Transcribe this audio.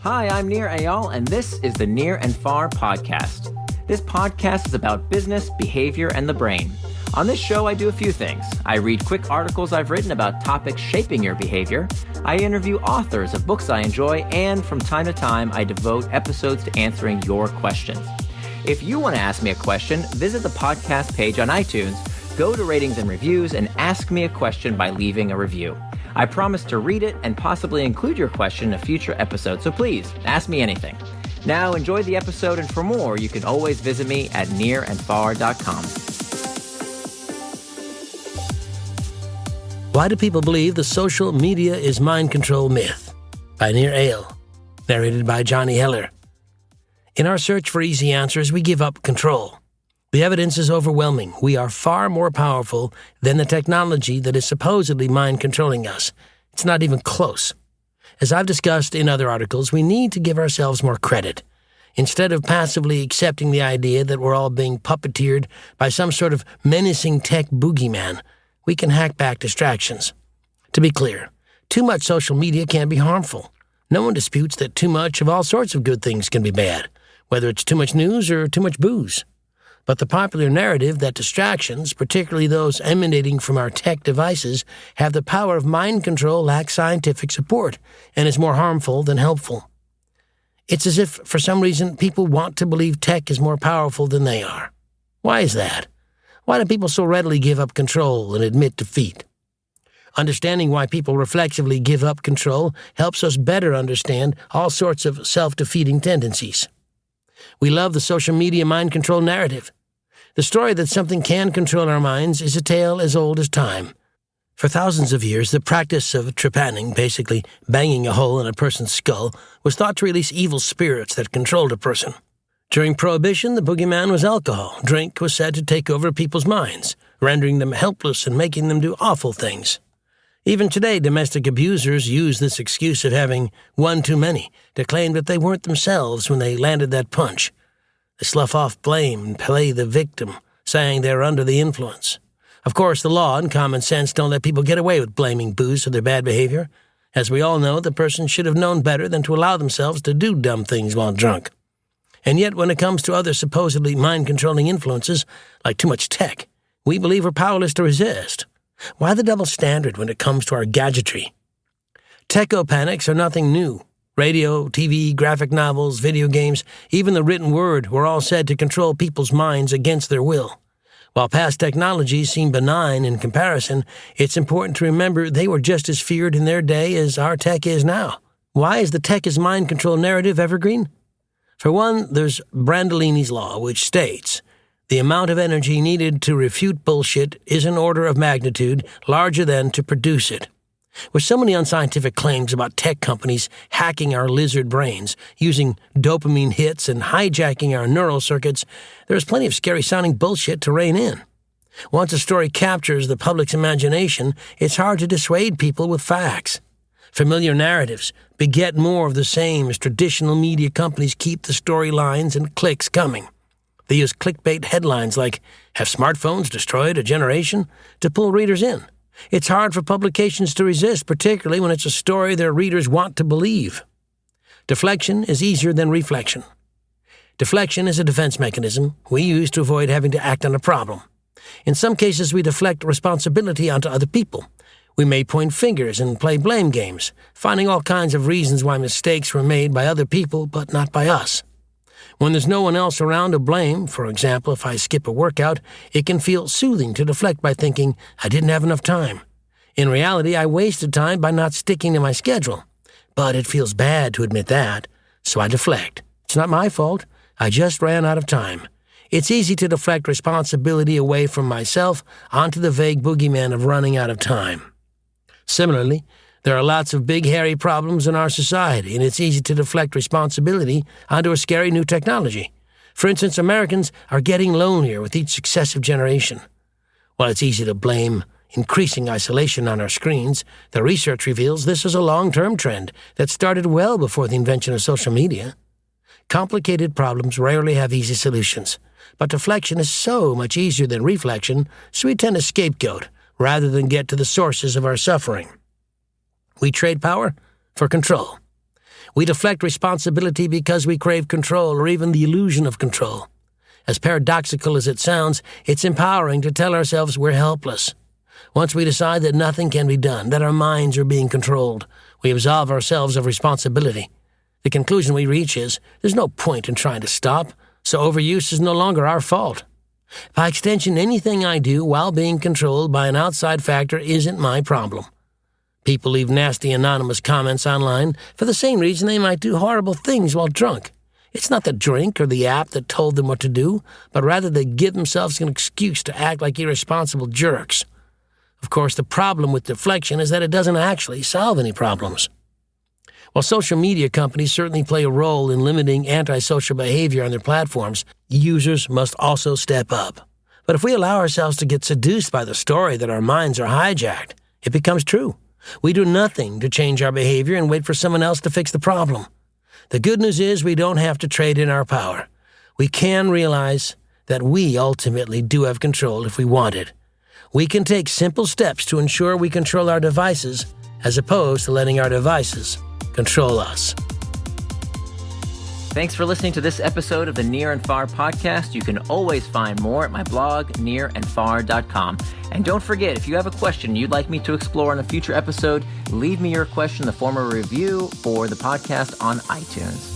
Hi, I'm Nir Eyal, and this is the Near and Far podcast. This podcast is about business, behavior, and the brain. On this show, I do a few things. I read quick articles I've written about topics shaping your behavior. I interview authors of books I enjoy, and from time to time, I devote episodes to answering your questions. If you want to ask me a question, visit the podcast page on iTunes, go to ratings and reviews, and ask me a question by leaving a review. I promise to read it and possibly include your question in a future episode, so please, ask me anything. Now, enjoy the episode, and for more, you can always visit me at nearandfar.com. Why do people believe the social media is mind control myth? By Nir Eyal, narrated by Johnny Heller. In our search for easy answers, we give up control. The evidence is overwhelming. We are far more powerful than the technology that is supposedly mind-controlling us. It's not even close. As I've discussed in other articles, we need to give ourselves more credit. Instead of passively accepting the idea that we're all being puppeteered by some sort of menacing tech bogeyman, we can hack back distractions. To be clear, too much social media can be harmful. No one disputes that too much of all sorts of good things can be bad, whether it's too much news or too much booze. But the popular narrative that distractions, particularly those emanating from our tech devices, have the power of mind control lacks scientific support and is more harmful than helpful. It's as if, for some reason, people want to believe tech is more powerful than they are. Why is that? Why do people so readily give up control and admit defeat? Understanding why people reflexively give up control helps us better understand all sorts of self-defeating tendencies. We love the social media mind control narrative. The story that something can control our minds is a tale as old as time. For thousands of years, the practice of trepanning, basically banging a hole in a person's skull, was thought to release evil spirits that controlled a person. During Prohibition, the boogeyman was alcohol. Drink was said to take over people's minds, rendering them helpless and making them do awful things. Even today, domestic abusers use this excuse of having one too many to claim that they weren't themselves when they landed that punch. They slough off blame and play the victim, saying they're under the influence. Of course, the law and common sense don't let people get away with blaming booze for their bad behavior. As we all know, the person should have known better than to allow themselves to do dumb things while drunk. And yet, when it comes to other supposedly mind-controlling influences, like too much tech, we believe we're powerless to resist. Why the double standard when it comes to our gadgetry? Techo-panics are nothing new. Radio, TV, graphic novels, video games, even the written word were all said to control people's minds against their will. While past technologies seem benign in comparison, it's important to remember they were just as feared in their day as our tech is now. Why is the tech as mind control narrative evergreen? For one, there's Brandolini's law, which states, the amount of energy needed to refute bullshit is an order of magnitude larger than to produce it. With so many unscientific claims about tech companies hacking our lizard brains, using dopamine hits and hijacking our neural circuits, there is plenty of scary-sounding bullshit to rein in. Once a story captures the public's imagination, it's hard to dissuade people with facts. Familiar narratives beget more of the same as traditional media companies keep the storylines and clicks coming. They use clickbait headlines like, "Have smartphones destroyed a generation?" to pull readers in. It's hard for publications to resist, particularly when it's a story their readers want to believe. Deflection is easier than reflection. Deflection is a defense mechanism we use to avoid having to act on a problem. In some cases, we deflect responsibility onto other people. We may point fingers and play blame games, finding all kinds of reasons why mistakes were made by other people but not by us. When there's no one else around to blame, for example, if I skip a workout, it can feel soothing to deflect by thinking, I didn't have enough time. In reality, I wasted time by not sticking to my schedule. But it feels bad to admit that, so I deflect. It's not my fault. I just ran out of time. It's easy to deflect responsibility away from myself onto the vague boogeyman of running out of time. Similarly, there are lots of big, hairy problems in our society, and it's easy to deflect responsibility onto a scary new technology. For instance, Americans are getting lonelier with each successive generation. While it's easy to blame increasing isolation on our screens, the research reveals this is a long-term trend that started well before the invention of social media. Complicated problems rarely have easy solutions, but deflection is so much easier than reflection, so we tend to scapegoat rather than get to the sources of our suffering. We trade power for control. We deflect responsibility because we crave control or even the illusion of control. As paradoxical as it sounds, it's empowering to tell ourselves we're helpless. Once we decide that nothing can be done, that our minds are being controlled, we absolve ourselves of responsibility. The conclusion we reach is, there's no point in trying to stop, so overuse is no longer our fault. By extension, anything I do while being controlled by an outside factor isn't my problem. People leave nasty anonymous comments online for the same reason they might do horrible things while drunk. It's not the drink or the app that told them what to do, but rather they give themselves an excuse to act like irresponsible jerks. Of course, the problem with deflection is that it doesn't actually solve any problems. While social media companies certainly play a role in limiting antisocial behavior on their platforms, users must also step up. But if we allow ourselves to get seduced by the story that our minds are hijacked, it becomes true. We do nothing to change our behavior and wait for someone else to fix the problem. The good news is we don't have to trade in our power. We can realize that we ultimately do have control if we want it. We can take simple steps to ensure we control our devices as opposed to letting our devices control us. Thanks for listening to this episode of the Near and Far podcast. You can always find more at my blog, nearandfar.com. And don't forget, if you have a question you'd like me to explore in a future episode, leave me your question in the form of a review for the podcast on iTunes.